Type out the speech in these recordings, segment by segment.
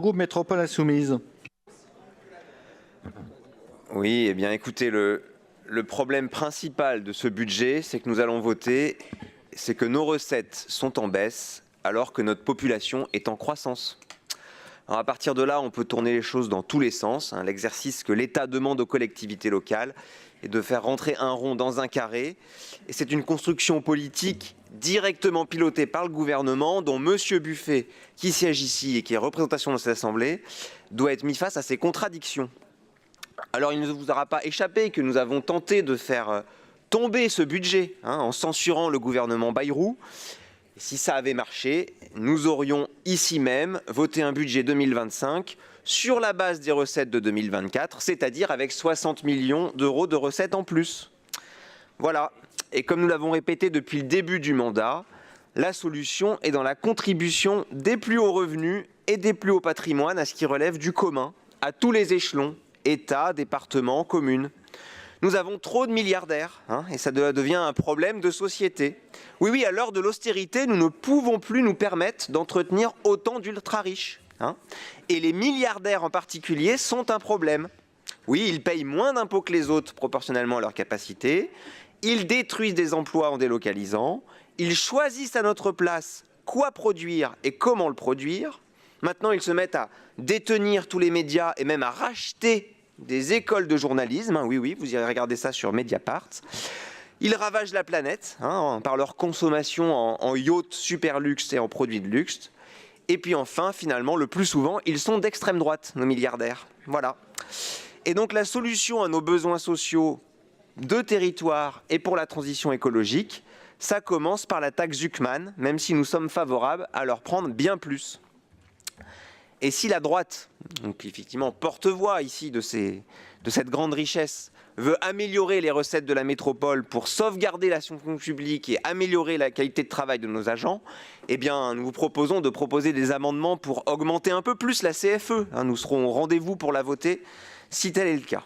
Groupe Métropole Insoumise. Oui, eh bien écoutez, le problème principal de ce budget, c'est que nous allons voter, c'est que nos recettes sont en baisse alors que notre population est en croissance. Alors à partir de là, on peut tourner les choses dans tous les sens. L'exercice que l'État demande aux collectivités locales est de faire rentrer un rond dans un carré. Et c'est une construction politique directement pilotée par le gouvernement, dont M. Buffet, qui siège ici et qui est représentation de cette Assemblée, doit être mis face à ces contradictions. Alors il ne vous aura pas échappé que nous avons tenté de faire tomber ce budget en censurant le gouvernement Bayrou. Et si ça avait marché, nous aurions ici même voté un budget 2025 sur la base des recettes de 2024, c'est-à-dire avec 60 millions d'euros de recettes en plus. Voilà. Et comme nous l'avons répété depuis le début du mandat, la solution est dans la contribution des plus hauts revenus et des plus hauts patrimoines à ce qui relève du commun, à tous les échelons, État, département, communes. Nous avons trop de milliardaires et ça devient un problème de société. Oui, à l'heure de l'austérité, nous ne pouvons plus nous permettre d'entretenir autant d'ultra-riches. Et les milliardaires en particulier sont un problème. Oui, ils payent moins d'impôts que les autres proportionnellement à leur capacité. Ils détruisent des emplois en délocalisant. Ils choisissent à notre place quoi produire et comment le produire. Maintenant, ils se mettent à détenir tous les médias et même à racheter des écoles de journalisme. Oui, vous irez regarder ça sur Mediapart. Ils ravagent la planète par leur consommation en yachts super luxe et en produits de luxe. Et puis enfin, finalement, le plus souvent, ils sont d'extrême droite, nos milliardaires. Voilà. Et donc la solution à nos besoins sociaux de territoire et pour la transition écologique, ça commence par la taxe Zuckman, même si nous sommes favorables à leur prendre bien plus. Et si la droite, donc effectivement porte-voix ici de cette grande richesse, veut améliorer les recettes de la métropole pour sauvegarder la fonction publique et améliorer la qualité de travail de nos agents, eh bien, nous vous proposons de proposer des amendements pour augmenter un peu plus la CFE. Nous serons au rendez-vous pour la voter, si tel est le cas.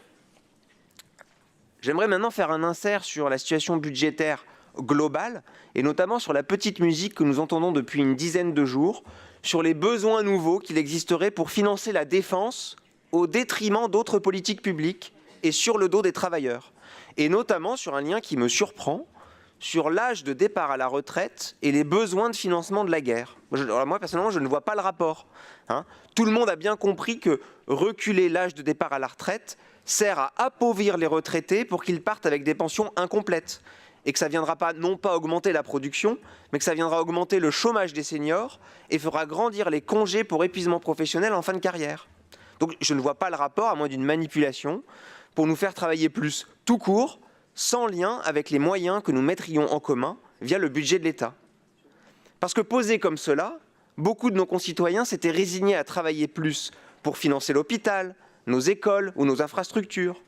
J'aimerais maintenant faire un insert sur la situation budgétaire globale, et notamment sur la petite musique que nous entendons depuis une dizaine de jours, sur les besoins nouveaux qu'il existerait pour financer la défense au détriment d'autres politiques publiques et sur le dos des travailleurs. Et notamment sur un lien qui me surprend, sur l'âge de départ à la retraite et les besoins de financement de la guerre. Moi, personnellement, je ne vois pas le rapport. Tout le monde a bien compris que reculer l'âge de départ à la retraite sert à appauvrir les retraités pour qu'ils partent avec des pensions incomplètes. Et que ça ne viendra pas, non pas augmenter la production, mais que ça viendra augmenter le chômage des seniors et fera grandir les congés pour épuisement professionnel en fin de carrière. Donc je ne vois pas le rapport, à moins d'une manipulation, pour nous faire travailler plus tout court, sans lien avec les moyens que nous mettrions en commun via le budget de l'État. Parce que posé comme cela, beaucoup de nos concitoyens s'étaient résignés à travailler plus pour financer l'hôpital, nos écoles ou nos infrastructures.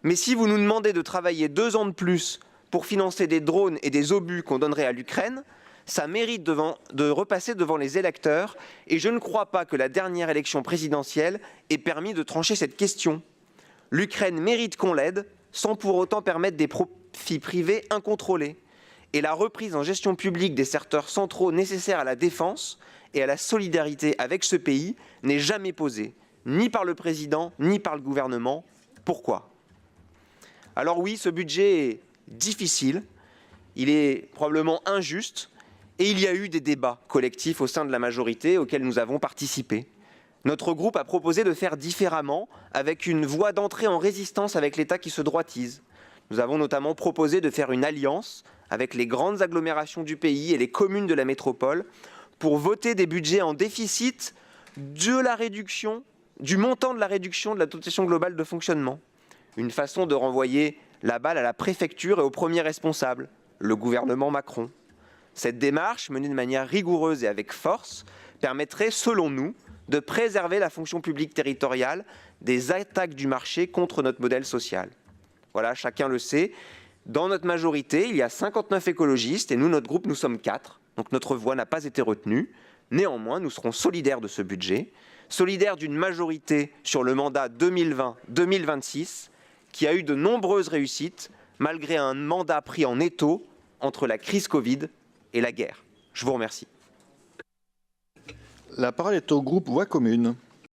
Mais si vous nous demandez de travailler 2 ans de plus pour financer des drones et des obus qu'on donnerait à l'Ukraine, ça mérite de repasser devant les électeurs. Et je ne crois pas que la dernière élection présidentielle ait permis de trancher cette question. L'Ukraine mérite qu'on l'aide, sans pour autant permettre des profits privés incontrôlés. Et la reprise en gestion publique des secteurs centraux nécessaires à la défense et à la solidarité avec ce pays n'est jamais posée, ni par le président, ni par le gouvernement. Pourquoi ? Alors oui, ce budget est difficile, il est probablement injuste, et il y a eu des débats collectifs au sein de la majorité auxquels nous avons participé. Notre groupe a proposé de faire différemment, avec une voie d'entrée en résistance avec l'État qui se droitise. Nous avons notamment proposé de faire une alliance avec les grandes agglomérations du pays et les communes de la métropole pour voter des budgets en déficit de la réduction, du montant de la réduction de la dotation globale de fonctionnement. Une façon de renvoyer la balle à la préfecture et au premier responsable, le gouvernement Macron. Cette démarche, menée de manière rigoureuse et avec force, permettrait, selon nous, de préserver la fonction publique territoriale des attaques du marché contre notre modèle social. Voilà, chacun le sait. Dans notre majorité, il y a 59 écologistes et nous, notre groupe, nous sommes 4. Donc notre voix n'a pas été retenue. Néanmoins, nous serons solidaires de ce budget, solidaires d'une majorité sur le mandat 2020-2026 qui a eu de nombreuses réussites malgré un mandat pris en étau entre la crise Covid et la guerre. Je vous remercie. La parole est au groupe Voix commune.